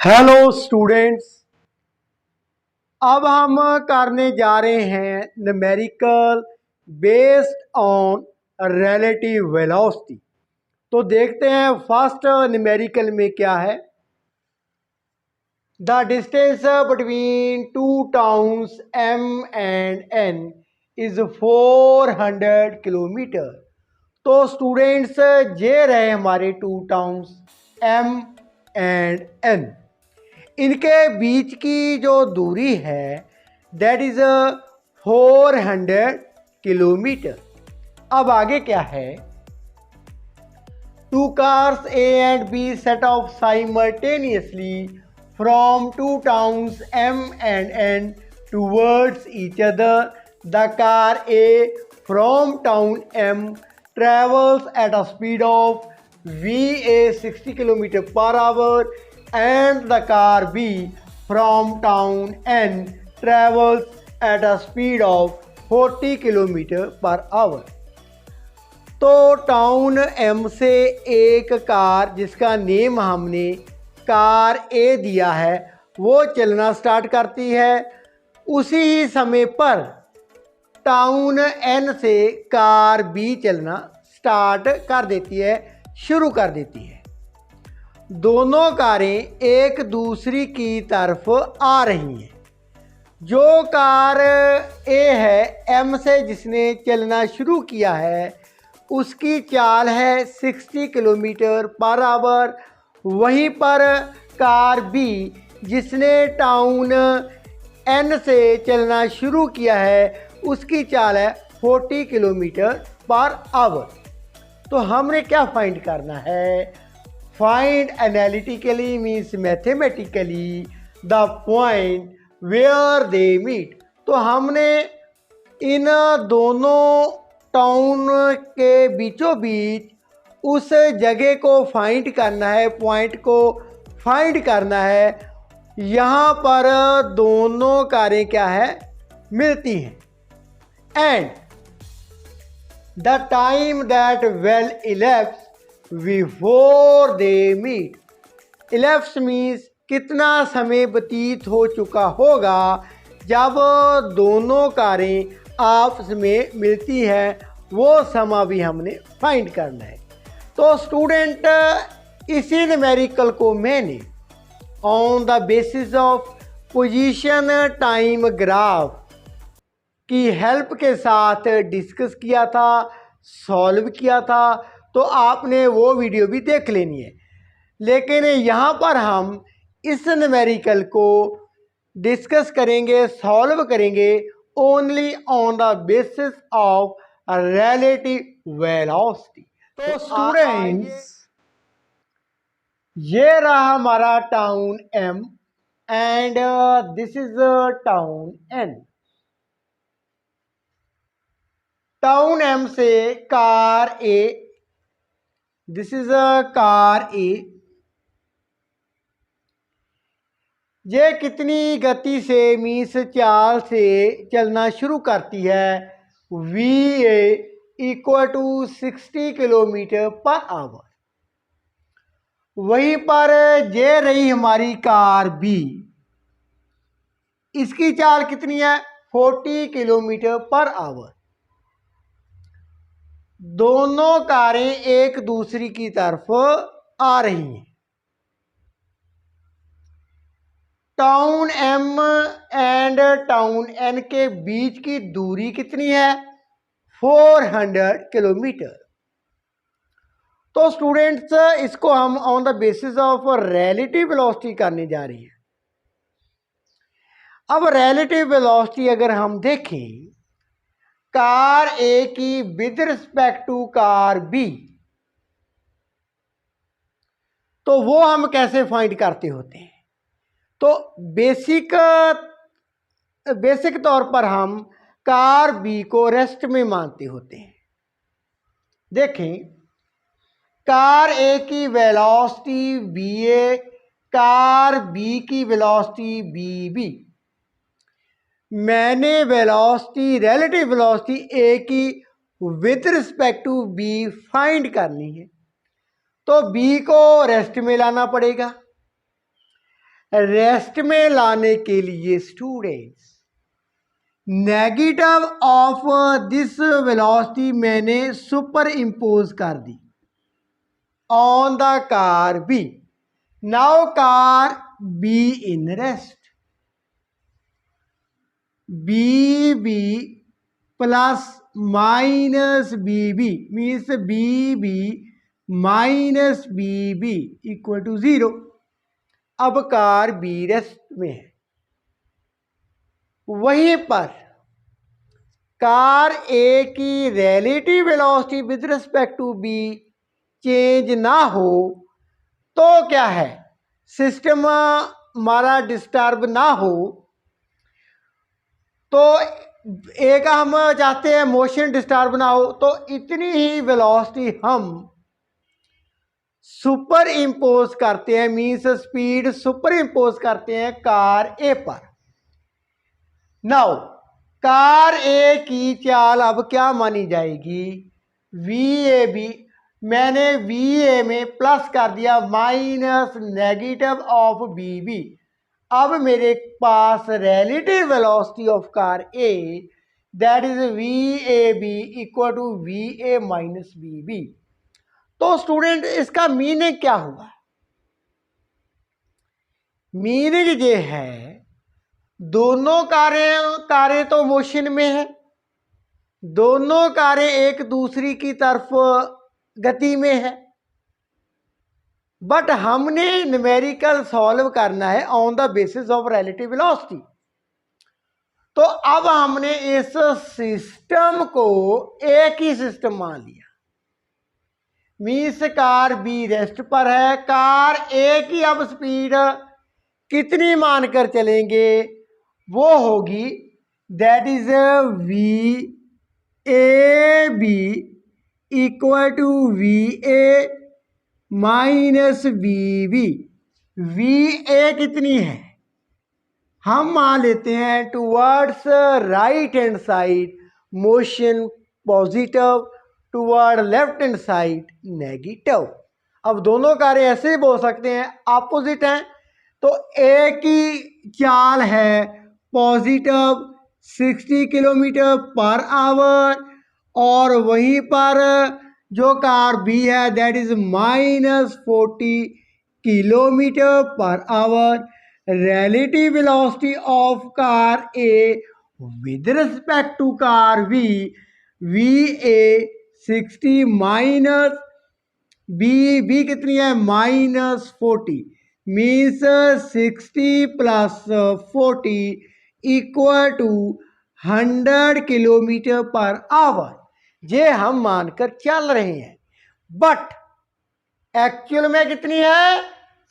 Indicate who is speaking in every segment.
Speaker 1: Hello students, अब हम करने जा रहे हैं numerical based on relative velocity. तो देखते हैं फर्स्ट न्यूमेरिकल में क्या है। The distance between two towns M and N is 400 kilometre. तो स्टूडेंट्स, ये रहे हमारे two towns M and N. इनके बीच की जो दूरी है दैट इज 400 किलोमीटर। अब आगे क्या है। Two cars A and B set off simultaneously from two towns M and N towards each other. The car A from town M travels at a speed of VA 60 km per hour and the car B from town N travels at a speed of 40 km per hour। तो town M से एक car जिसका name हमने car A दिया है वो चलना start करती है। उसी ही समय पर टाउन N से कार B चलना स्टार्ट कर देती है, शुरू कर देती है। दोनों कारें एक दूसरी की तरफ आ रही हैं। जो कार A है M से जिसने चलना शुरू किया है उसकी चाल है 60 किलोमीटर पर आवर। वहीं पर कार B जिसने टाउन N से चलना शुरू किया है उसकी चाल है 40 किलोमीटर पर आवर। तो हमने क्या फाइंड करना है। Find analytically means mathematically the point where they meet. तो हमने इन दोनों टाउन के बीचों बीच उस जगह को फाइंड करना है, पॉइंट को फाइंड करना है। यहाँ पर दोनों कारें क्या है, मिलती हैं। And the time that well elapsed before they meet। elapsed means कितना समय व्यतीत हो चुका होगा जब दोनों कारें आपस में मिलती हैं, वो समा भी हमने फाइंड करना है। तो स्टूडेंट, इसी न्यूमेरिकल को मैंने on the basis of position time graph की हेल्प के साथ डिस्कस किया था, सॉल्व किया था। तो आपने वो वीडियो भी देख लेनी है। लेकिन यहाँ पर हम इस न्यूमेरिकल को डिस्कस करेंगे, सॉल्व करेंगे only on the basis of relative velocity. तो स्टूडेंट्स, ये रहा हमारा town M and this is town N। Town M से car A, this is a car A, ये कितनी गति से मीन्स चाल से चलना शुरू करती है। VA equal to 60 kilometre per hour. वहीं पर ये रही हमारी कार B, इसकी चाल कितनी है, 40 किलोमीटर पर आवर। दोनों कारें एक दूसरी की तरफ आ रही हैं। Town M and town N के बीच की दूरी कितनी है, 400 किलोमीटर। तो स्टूडेंट्स, इसको हम on the basis of relative velocity करने जा रहे हैं। अब रिलेटिव वेलोसिटी अगर हम देखें कार A की with respect to car B, तो वो हम कैसे फाइंड करते होते हैं। तो बेसिक तौर पर हम कार B को रेस्ट में मानते होते हैं। देखें, कार A की वेलोसिटी VA, कार B की वेलोसिटी BB। मैंने वेलोसिटी, रिलेटिव वेलोसिटी A की with respect to B find करनी है। तो B को रेस्ट में लाना पड़ेगा। रेस्ट में लाने के लिए students negative of this velocity मैंने सुपर इम्पोज कर दी on the car B. Now car B in rest. B B plus minus B B means B B minus B B equal to 0. अब car B rest में है. वहीं पर car A की relative velocity with respect to B change ना हो तो क्या है, सिस्टम हमारा डिस्टर्ब ना हो, तो एक हम चाहते हैं मोशन डिस्टर्ब ना हो, तो इतनी ही वेलोसिटी हम सुपर इम्पोज करते हैं, मीन्स स्पीड सुपर इम्पोज करते हैं कार ए पर. नाउ कार ए की चाल अब क्या मानी जाएगी, वी ए बी. मैंने वी ए में प्लस कर दिया minus negative of B B. अब मेरे पास relative velocity of car A that is V A B equal to V A minus B B. तो स्टूडेंट इसका मीनिंग क्या हुआ, मीनिंग ये है दोनों कारें तो मोशन में है, दोनों कारें एक दूसरी की तरफ गति में है, बट हमने न्यूमेरिकल सॉल्व करना है on the basis of relative velocity. तो अब हमने इस सिस्टम को एक ही सिस्टम मान लिया, मीन्स कार बी रेस्ट पर है, कार ए की अब स्पीड कितनी मानकर चलेंगे, वो होगी that is V A B equal to V A minus V B. V A कितनी है, हम मान लेते हैं towards right hand side motion positive, towards left hand side negative. अब दोनों कारें ऐसे ही बोल सकते हैं, अपोजिट हैं, तो ए की चाल है पॉजिटिव 60 किलोमीटर पर आवर, और वहीं पर जो कार बी है that is minus 40 kilometre per hour. Relative velocity of car A with respect to car B, V A 60 minus B कितनी है minus 40, means 60 plus 40 equal to 100 kilometre per hour. ये हम मानकर चल रहे हैं, बट एक्चुअल में कितनी है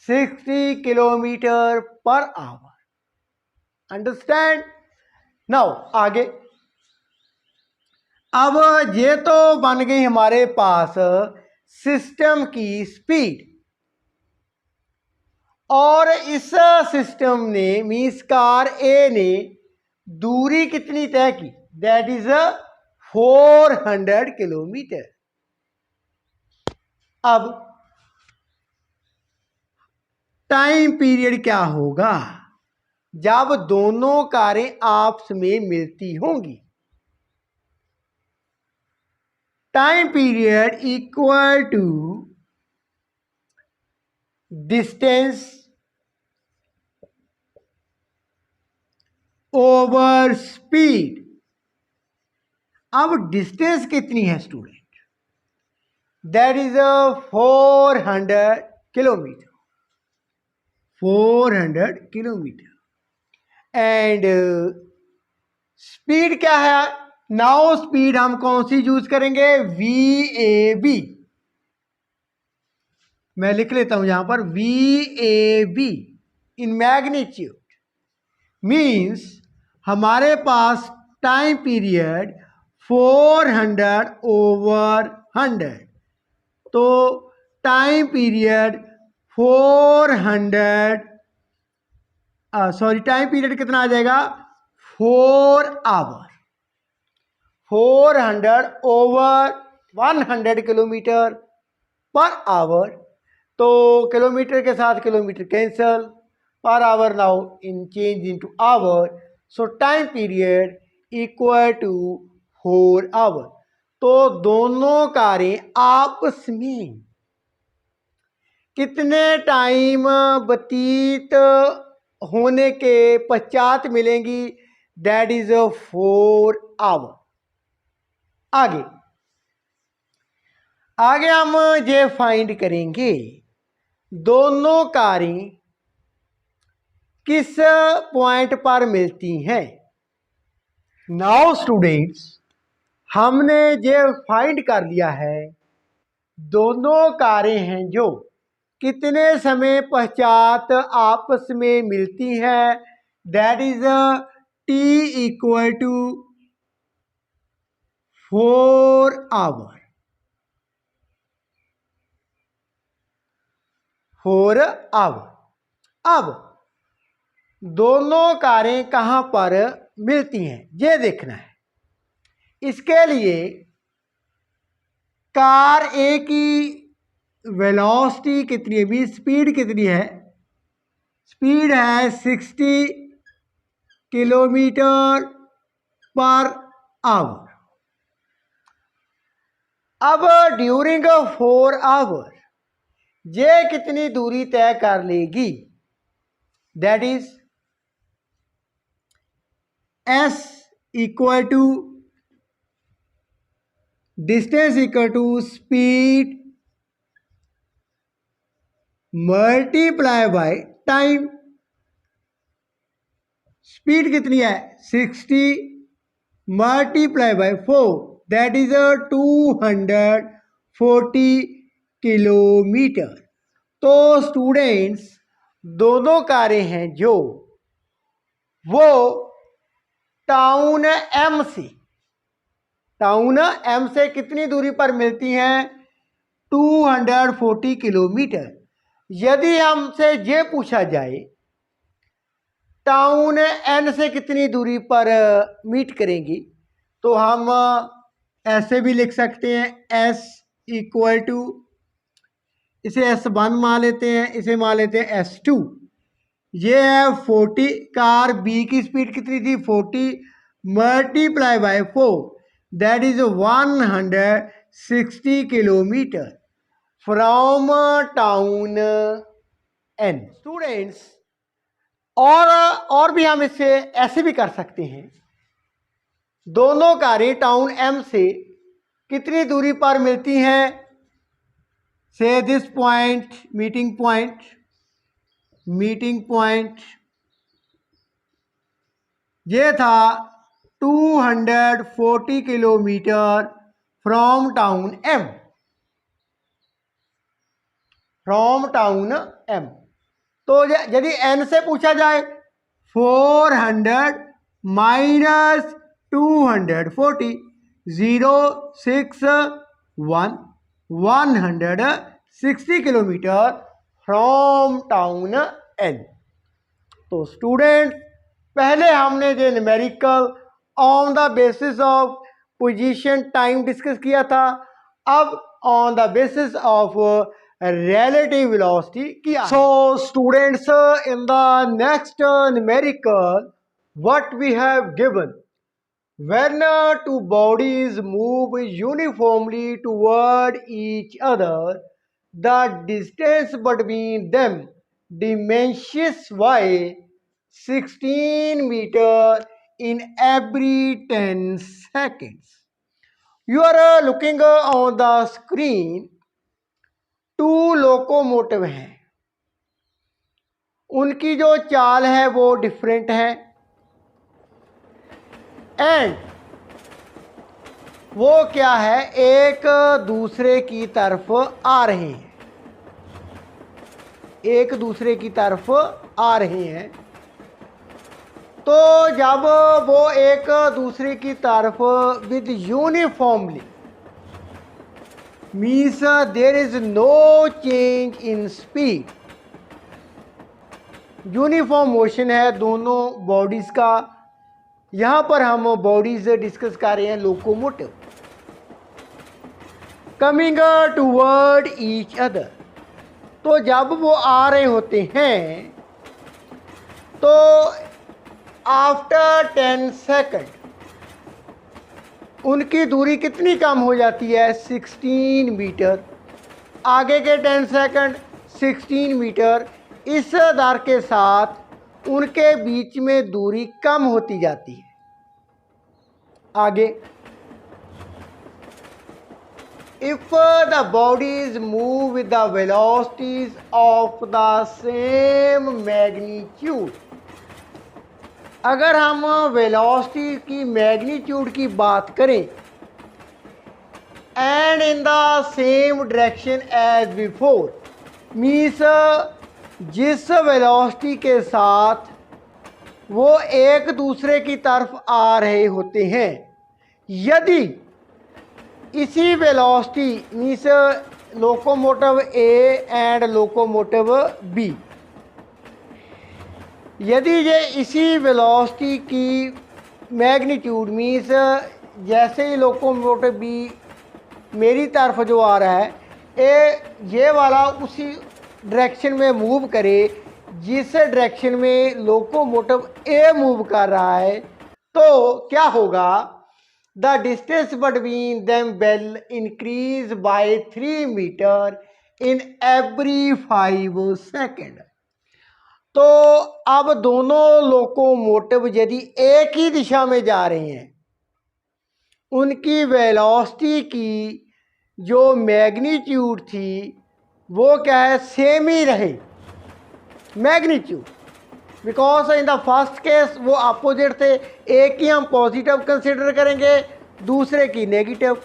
Speaker 1: 60 kilometre per our. Understand. Now आगे, अब ये तो बन गई हमारे पास सिस्टम की स्पीड, और इस सिस्टम ने मीन्स कार ए ने दूरी कितनी तय की, दैट इज 400 किलोमीटर. अब टाइम पीरियड क्या होगा जब दोनों कारें आपस में मिलती होंगी, time period equal to distance over speed. अब डिस्टेंस कितनी है student, that is 400 kilometre, 400 kilometre. And speed क्या है, नाउ स्पीड हम कौन सी यूज करेंगे, वी ए बी. मैं लिख लेता हूं यहां पर V A B in magnitude, means हमारे पास टाइम पीरियड 400 ओवर 100, तो टाइम पीरियड टाइम पीरियड कितना आ जाएगा 4 hour. 400 over 100 kilometre per hour, तो किलोमीटर के साथ kilometre cancel, per hour now in change into hour. So time period equal to 4 hour. तो दोनों कारें आपस में कितने टाइम व्यतीत होने के पश्चात मिलेंगी? That is 4 hour. आगे हम ये फाइंड करेंगे दोनों कारें किस पॉइंट पर मिलती हैं। नाउ स्टूडेंट्स, हमने ये फाइंड कर लिया है दोनों कारें हैं जो कितने समय पश्चात आपस में मिलती हैं। That is T equal to 4 hour. 4 hour. अब दोनों कारें कहाँ पर मिलती हैं ये देखना है। इसके लिए कार ए की वेलोसिटी कितनी है, भी स्पीड कितनी है? स्पीड है 60 किलोमीटर पर आवर। अब ड्यूरिंग 4 आवर ये कितनी दूरी तय कर लेगी? That is S equal to distance equal to speed multiply by time. Speed कितनी है? 60 multiply by 4 that is 240 kilometre. तो स्टूडेंट्स, दोनों कारें हैं जो वो टाउन एम से कितनी दूरी पर मिलती हैं? 240 किलोमीटर। यदि हमसे ये पूछा जाए टाउन एन से कितनी दूरी पर मीट करेंगी, तो हम ऐसे भी लिख सकते हैं S इक्वल टू, इसे S1 मान लेते हैं, इसे मान लेते हैं S2। ये है 40। कार बी की स्पीड कितनी थी? 40 multiply by 4 that is 160 kilometre from town N. Students, और भी हम इससे ऐसे भी कर सकते हैं, दोनों कारें टाउन एम से कितनी दूरी पर मिलती हैं? से दिस पॉइंट, मीटिंग पॉइंट ये था 240 किलोमीटर फ्रॉम टाउन एम। तो यदि एन से पूछा जाए 400 minus 240 061 160 kilometre from town N. तो स्टूडेंट, पहले हमने जो numerical on the basis of position time discuss किया था, अब on the basis of relative velocity किया। So students, in the next numerical what we have given, when two bodies move uniformly toward each other, the distance between them diminishes by 16 meter in every 10 seconds. You are looking on the screen, 2 locomotive हैं, उनकी जो चाल है वो different है and वो क्या है, एक दूसरे की तरफ आ रहे हैं, तो जब वो एक दूसरे की तरफ with uniformly means there is no change in speed, uniform motion है दोनों बॉडीज का। यहाँ पर हम बॉडीज डिस्कस कर रहे हैं locomotive, coming toward each other. तो जब वो आ रहे होते हैं तो आफ्टर 10 सेकंड उनकी दूरी कितनी कम हो जाती है? 16 मीटर। आगे के 10 सेकंड 16 मीटर। इस दर के साथ उनके बीच में दूरी कम होती जाती है। आगे, if the bodies move with the velocities of the same magnitude, अगर हम वेलोसिटी की मैग्नीट्यूड की बात करें and in the same direction as before, means जिस वेलोसिटी के साथ वो एक दूसरे की तरफ आ रहे होते हैं, यदि इसी velocity means locomotive A and locomotive B, यदि ये इसी वेलोसिटी की मैग्नीट्यूड मीन्स जैसे ही लोकोमोटिव बी मेरी तरफ जो आ रहा है ये वाला उसी डायरेक्शन में मूव करे जिस डायरेक्शन में लोकोमोटिव ए मूव कर रहा है, तो क्या होगा? The distance between them will increase by 3 metre in every 5 second. तो अब दोनों लोकोमोटिव यदि एक ही दिशा में जा रहे हैं, उनकी वेलोसिटी की जो मैग्नीट्यूड थी वो क्या है? सेम ही रहे magnitude, because in the first case वो अपोजिट थे। एक की हम पॉजिटिव कंसिडर करेंगे, दूसरे की नेगेटिव।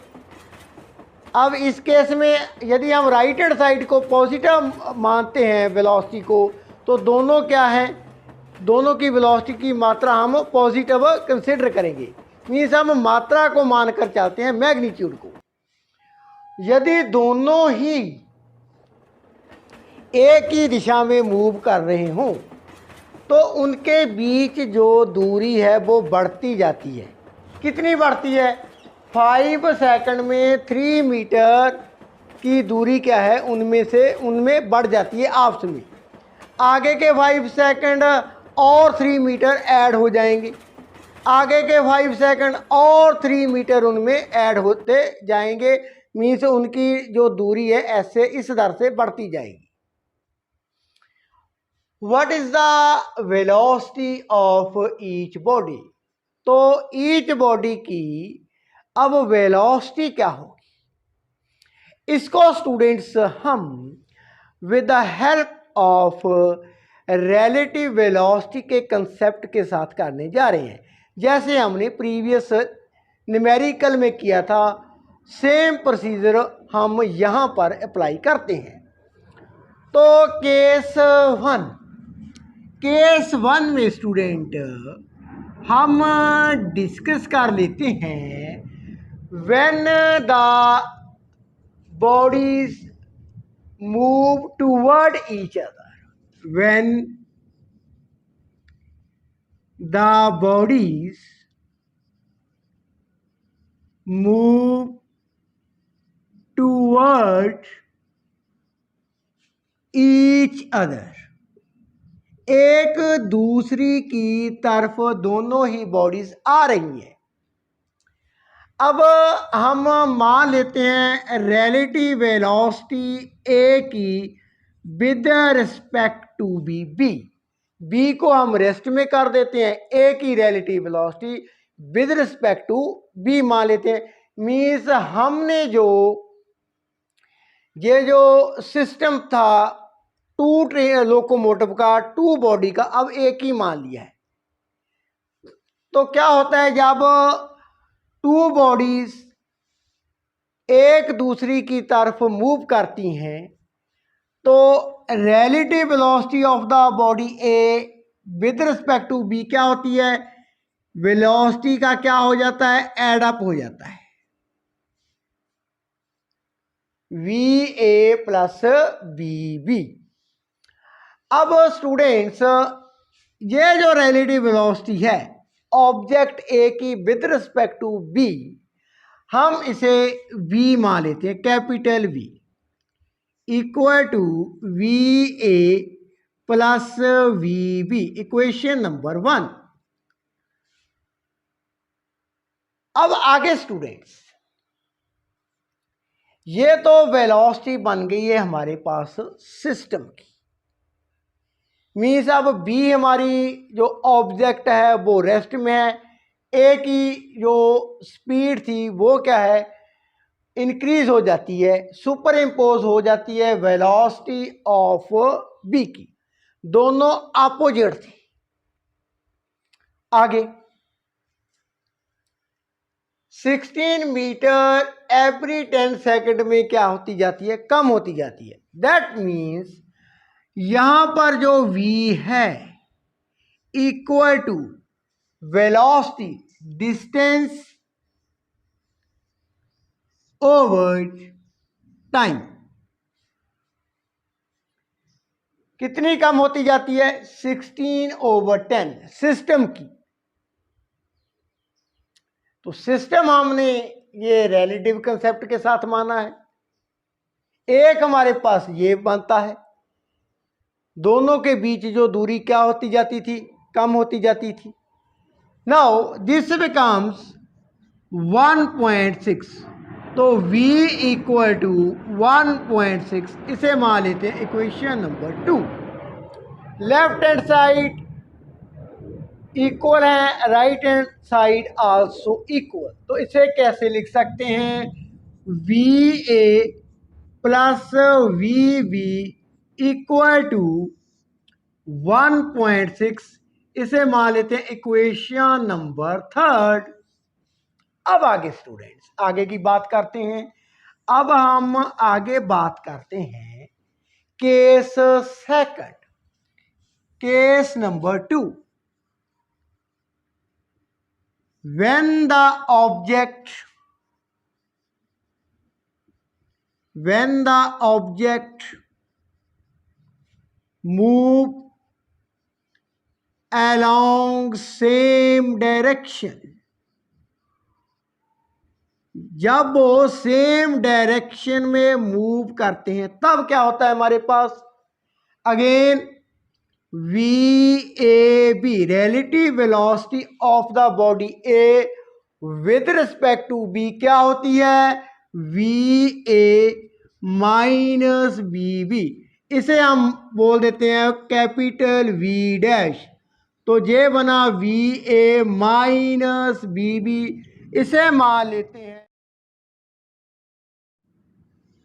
Speaker 1: अब इस केस में यदि हम राइट हैंड साइड को पॉजिटिव मानते हैं वेलोसिटी को, तो दोनों क्या हैं? दोनों की वेलोसिटी की मात्रा हम पॉजिटिव कंसिडर करेंगे, मीन्स हम मात्रा को मानकर चलते हैं मैग्नीट्यूड को। यदि दोनों ही एक ही दिशा में मूव कर रहे हों, तो उनके बीच जो दूरी है वो बढ़ती जाती है। कितनी बढ़ती है? 5 सेकंड में 3 मीटर की दूरी क्या है? उनमें बढ़ जाती है आपस में। आगे के 5 सेकंड और 3 मीटर ऐड हो जाएंगे, आगे के 5 सेकंड और 3 मीटर उनमें ऐड होते जाएंगे, मीन्स उनकी जो दूरी है ऐसे इस दर से बढ़ती जाएगी। What is the velocity of each body? तो ईच बॉडी की अब वेलोसिटी क्या होगी, इसको स्टूडेंट्स हम with the help of relative velocity के कंसेप्ट के साथ करने जा रहे हैं। जैसे हमने प्रीवियस न्यूमेरिकल में किया था, सेम प्रोसीजर हम यहाँ पर अप्लाई करते हैं। तो केस वन में स्टूडेंट हम डिस्कस कर लेते हैं when the bodies move toward each other, when the bodies move toward each other, एक दूसरी की तरफ दोनों ही बॉडीज आ रही हैं। अब हम मान लेते हैं रिलेटिव वेलोसिटी ए की विद रिस्पेक्ट टू बी को हम रेस्ट में कर देते हैं, ए की relative velocity with respect to B मान लेते हैं। मीन्स हमने ये जो सिस्टम था टू लोकोमोटिव का, टू बॉडी का, अब एक ही मान लिया है। तो क्या होता है जब टू बॉडीज एक दूसरी की तरफ मूव करती हैं, तो relative velocity of the body A with respect to B क्या होती है? वेलोसिटी का क्या हो जाता है? एड अप हो जाता है, V A plus B B. अब स्टूडेंट्स ये जो रिलेटिव वेलोसिटी है ऑब्जेक्ट ए की विद रिस्पेक्ट टू बी, हम इसे v मान लेते हैं, capital V equal to V A plus V B, equation number 1। अब आगे स्टूडेंट्स, ये तो वेलोसिटी बन गई है हमारे पास सिस्टम की। मीन्स अब बी हमारी जो ऑब्जेक्ट है वो रेस्ट में है, ए की जो स्पीड थी वो क्या है, इंक्रीज हो जाती है, सुपर इम्पोज हो जाती है वेलोसिटी ऑफ बी की। दोनों अपोजिट थे। आगे 16 मीटर एवरी 10 सेकंड में क्या होती जाती है, कम होती जाती है। दैट मीन्स यहां पर जो v है equal to velocity distance over time कितनी कम होती जाती है, 16/10 सिस्टम की। तो सिस्टम हमने ये रिलेटिव कंसेप्ट के साथ माना है। एक हमारे पास ये बनता है, दोनों के बीच जो दूरी क्या होती जाती थी, कम होती जाती थी। नाउ दिस बिकम्स 1.6, तो v इक्वल टू 1.6, इसे मान लेते हैं equation number 2। Left hand side equal है, right hand side also equal, तो इसे कैसे लिख सकते हैं, V A plus V B equal to 1.6, इसे मान लेते हैं इक्वेशन नंबर 3। अब आगे स्टूडेंट्स, आगे की बात करते हैं। अब हम आगे बात करते हैं case second, case number 2। when the object move along same direction, जब वो सेम डायरेक्शन में मूव करते हैं तब क्या होता है हमारे पास, again V A B relative velocity of the body A with respect to B क्या होती है, V A minus B B, इसे हम बोल देते हैं कैपिटल वी डैश। तो ये बना V A minus B B, इसे मान लेते हैं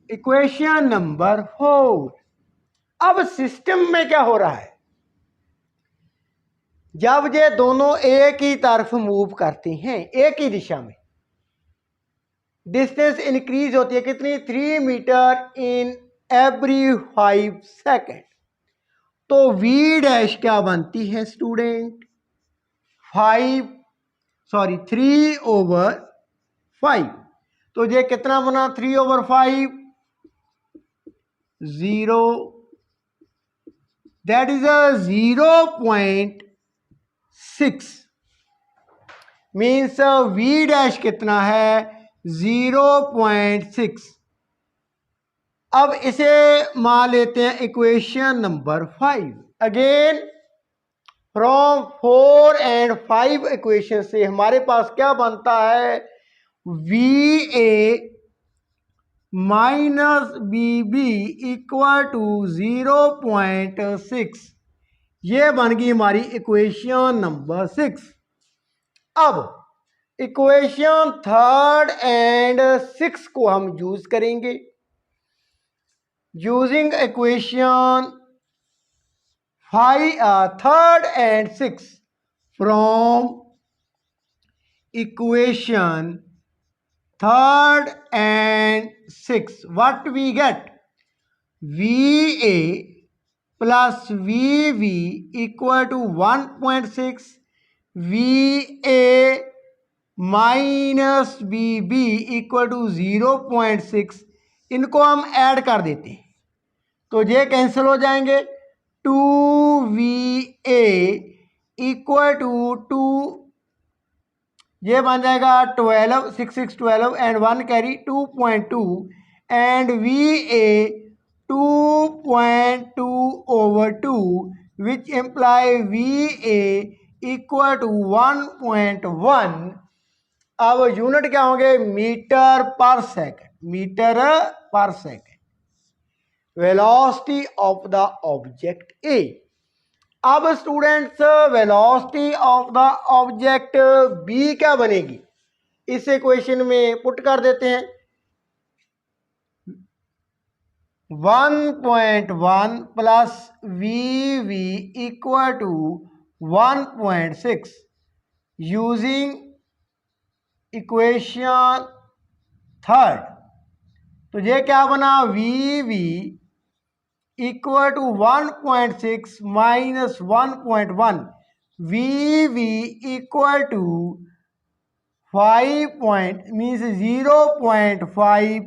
Speaker 1: इक्वेशन नंबर 4। अब सिस्टम में क्या हो रहा है, जब ये दोनों एक ही तरफ मूव करते हैं, एक ही दिशा में, डिस्टेंस इंक्रीज होती है कितनी, 3 मीटर इन एवरी 5 सेकेंड। तो v डैश क्या बनती है स्टूडेंट, 3/5। तो ये कितना बना, 3/5, 0, that is a 0.6, means v dash कितना है, 0.6। अब इसे मान लेते हैं equation number 5। Again from 4 and 5 equation से हमारे पास क्या बनता है, V A minus B B equal to 0.6, ये बन गई हमारी इक्वेशन नंबर 6। अब इक्वेशन 3 एंड 6 को हम यूज करेंगे। Using equation 3 and 6 from equation 3 and 6, what we get, VA plus VB equal to 1.6, VA minus BB equal to 0.6, इनको हम ऐड कर देते हैं तो ये कैंसिल हो जाएंगे। 2VA इक्वल टू 2, ये बन जाएगा 12, 6 6 12 and 1 carry 2.2 and VA 2.2/2 which imply VA equal to 1.1। अब यूनिट क्या होंगे, मीटर पर सेकंड, मीटर पर second. Velocity of the object A. अब students velocity of the object B क्या बनेगी, इस इक्वेशन में पुट कर देते हैं। 1.1 plus V equal to 1.6 using equation third. तो ये क्या बना, V equal to 1.6 minus 1.1, V equal to 5 means 0.5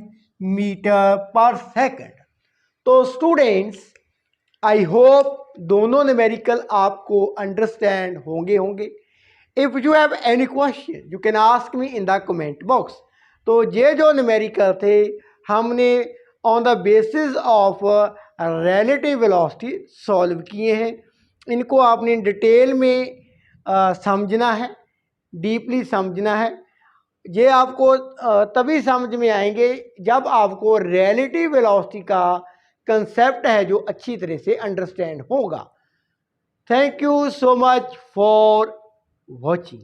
Speaker 1: metre पर सेकंड। तो स्टूडेंट्स आई होप दोनों न्यूमेरिकल आपको अंडरस्टैंड होंगे। If you have any question you can ask me in the comment box. तो ये जो न्यूमेरिकल थे हमने on the basis of relative velocity solve किए हैं। इनको आपने डिटेल में समझना है, डीपली समझना है। ये आपको तभी समझ में आएंगे जब आपको रिलेटिव वेलोसिटी का कंसेप्ट है जो अच्छी तरह से अंडरस्टैंड होगा। Thank you so much for watching.